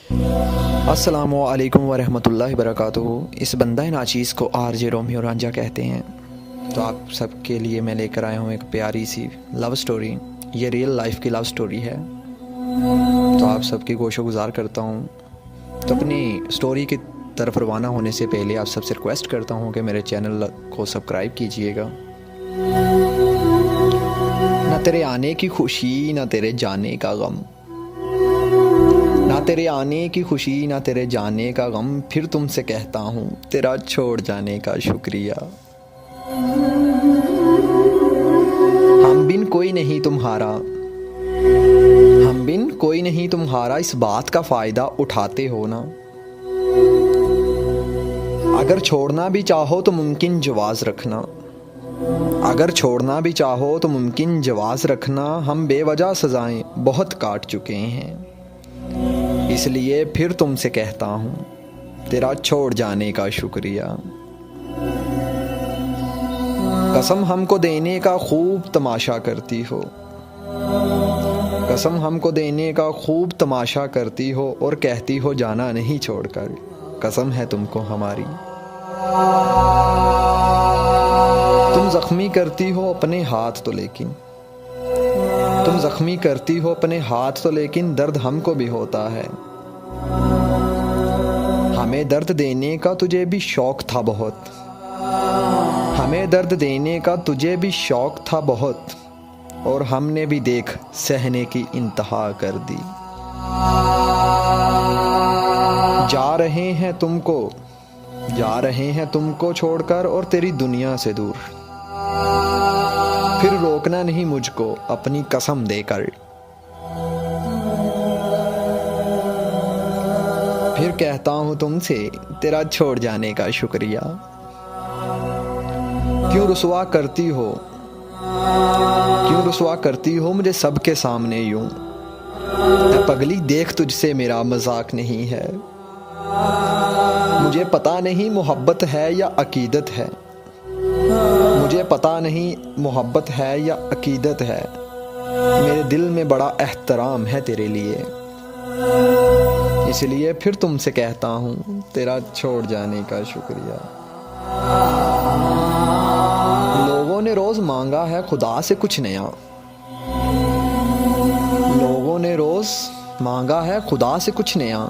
अस्सलामु अलैकुम वरहमतुल्लाहि वबरकातुहू। इस बंदा नाचीज़ को आरजे रोमियो रांझा कहते हैं। तो आप सबके लिए मैं लेकर आया हूँ एक प्यारी सी लव स्टोरी। ये रियल लाइफ की लव स्टोरी है। तो आप सबकी गोशो गुजार करता हूँ। तो अपनी स्टोरी की तरफ रवाना होने से पहले आप सबसे रिक्वेस्ट करता हूँ कि मेरे चैनल को सब्सक्राइब कीजिएगा। ना तेरे आने की खुशी ना तेरे जाने का गम, ना तेरे आने की खुशी ना तेरे जाने का गम, फिर तुमसे कहता हूँ तेरा छोड़ जाने का शुक्रिया। हम बिन कोई नहीं तुम्हारा, हम बिन कोई नहीं तुम्हारा, इस बात का फ़ायदा उठाते हो ना। अगर छोड़ना भी चाहो तो मुमकिन जवाज़ रखना, अगर छोड़ना भी चाहो तो मुमकिन जवाज़ रखना। हम बेवजह सज़ाएं बहुत काट चुके हैं, इसलिए फिर तुमसे कहता हूँ तेरा छोड़ जाने का शुक्रिया। कसम हमको देने का खूब तमाशा करती हो, कसम हमको देने का खूब तमाशा करती हो, और कहती हो जाना नहीं छोड़कर, कसम है तुमको हमारी। तुम ज़ख्मी करती हो अपने हाथ तो लेकिन, तुम ज़ख्मी करती हो अपने हाथ तो लेकिन दर्द हमको भी होता है। हमें दर्द देने का तुझे भी शौक़ था बहुत, हमें दर्द देने का तुझे भी शौक़ था बहुत, और हमने भी देख सहने की इंतहा कर दी। जा रहे हैं तुमको, जा रहे हैं तुमको छोड़कर और तेरी दुनिया से दूर, फिर रोकना नहीं मुझको अपनी कसम देकर, फिर कहता हूँ तुमसे तेरा छोड़ जाने का शुक्रिया। क्यों रुसवा करती हो, क्यों रुसवा करती हो मुझे सबके सामने यूं, पगली देख तुझसे मेरा मजाक नहीं है। मुझे पता नहीं मोहब्बत है या अकीदत है, मुझे पता नहीं मोहब्बत है या अकीदत है, मेरे दिल में बड़ा एहतराम है तेरे लिए, इसलिए फिर तुमसे कहता हूँ तेरा छोड़ जाने का शुक्रिया। लोगों ने रोज़ मांगा है खुदा से कुछ नया, लोगों ने रोज़ मांगा है खुदा से कुछ नया,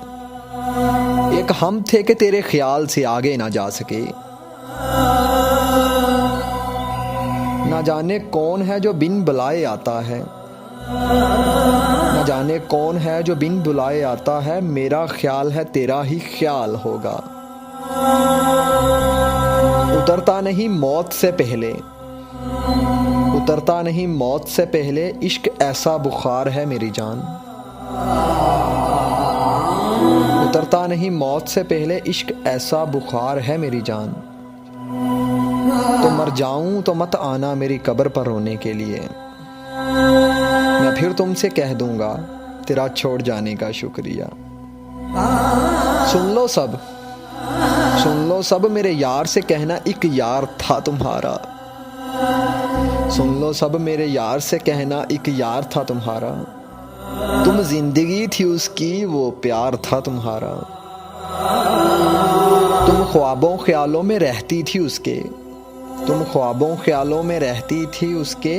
एक हम थे कि तेरे ख्याल से आगे ना जा सके। ना जाने कौन है जो बिन बुलाए आता है, न जाने कौन है जो बिन बुलाए आता है, मेरा ख्याल है तेरा ही ख्याल होगा। उतरता नहीं मौत से पहले, उतरता नहीं मौत से पहले, इश्क ऐसा बुखार है मेरी जान। उतरता नहीं मौत से पहले, इश्क ऐसा बुखार है मेरी जान। तो मर जाऊं तो मत आना मेरी कब्र पर रोने के लिए, मैं फिर तुमसे कह दूंगा तेरा छोड़ जाने का शुक्रिया। सुन लो सब, सुन लो सब मेरे यार से कहना एक यार था तुम्हारा, सुन लो सब मेरे यार से कहना एक यार था तुम्हारा। तुम जिंदगी थी उसकी वो प्यार था तुम्हारा, तुम ख्वाबों ख्यालों में रहती थी उसके, तुम ख्वाबों ख्यालों में रहती थी उसके,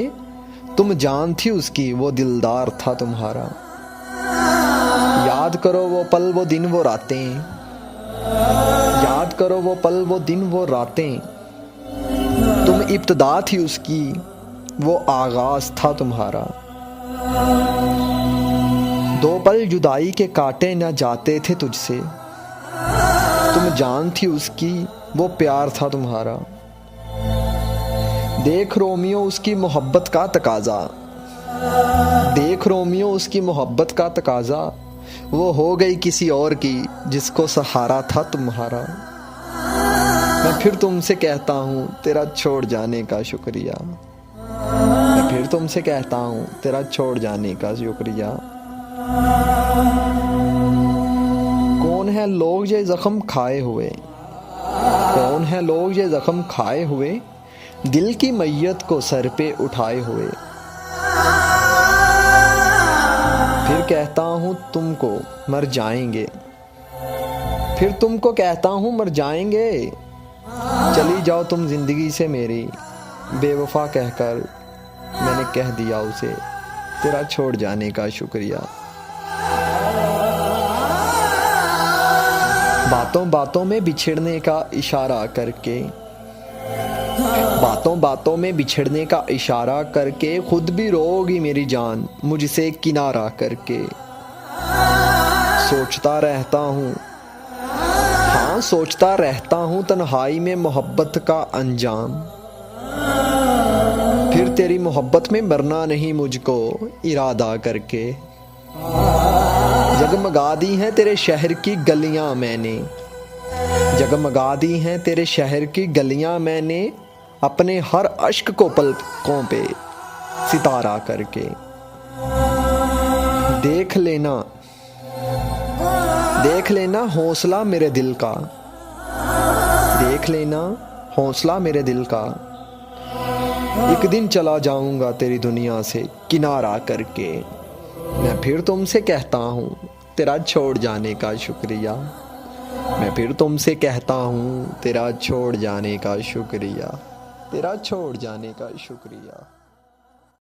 तुम जान थी उसकी वो दिलदार था तुम्हारा। याद करो वो पल वो दिन वो रातें, याद करो वो पल वो दिन वो रातें, तुम इब्तिदा थी उसकी वो आगाज था तुम्हारा। दो पल जुदाई के काटे न जाते थे तुझसे, तुम जान थी उसकी वो प्यार था तुम्हारा। देख रोमियो उसकी मोहब्बत का तकाजा, देख रोमियो उसकी मोहब्बत का तकाजा, वो हो गई किसी और की जिसको सहारा था तुम्हारा। मैं फिर तुमसे कहता हूँ तेरा छोड़ जाने का शुक्रिया, मैं फिर तुमसे कहता हूँ तेरा छोड़ जाने का शुक्रिया। कौन है लोग ये जख्म खाए हुए, कौन है लोग ये जख्म खाए हुए, दिल की मैयत को सर पे उठाए हुए। फिर कहता हूँ तुमको मर जाएंगे, फिर तुमको कहता हूँ मर जाएंगे, चली जाओ तुम जिंदगी से मेरी। बेवफा कहकर मैंने कह दिया उसे तेरा छोड़ जाने का शुक्रिया। बातों बातों में बिछड़ने का इशारा करके, बातों बातों में बिछड़ने का इशारा करके खुद भी रोगी मेरी जान मुझसे किनारा करके। सोचता रहता हूँ, हाँ सोचता रहता हूँ तन्हाई में मोहब्बत का अंजाम। फिर तेरी मोहब्बत में मरना नहीं मुझको इरादा करके। जगमगा दी हैं तेरे शहर की गलियां मैंने, जगमगा दी हैं तेरे शहर की गलियां मैंने, अपने हर अश्क को पलकों पे सितारा करके। देख लेना, देख लेना हौसला मेरे दिल का, देख लेना हौसला मेरे दिल का। एक दिन चला जाऊंगा तेरी दुनिया से किनारा करके। मैं फिर तुमसे कहता हूँ तेरा छोड़ जाने का शुक्रिया। मैं फिर तुमसे कहता हूँ तेरा छोड़ जाने का शुक्रिया, तेरा छोड़ जाने का शुक्रिया।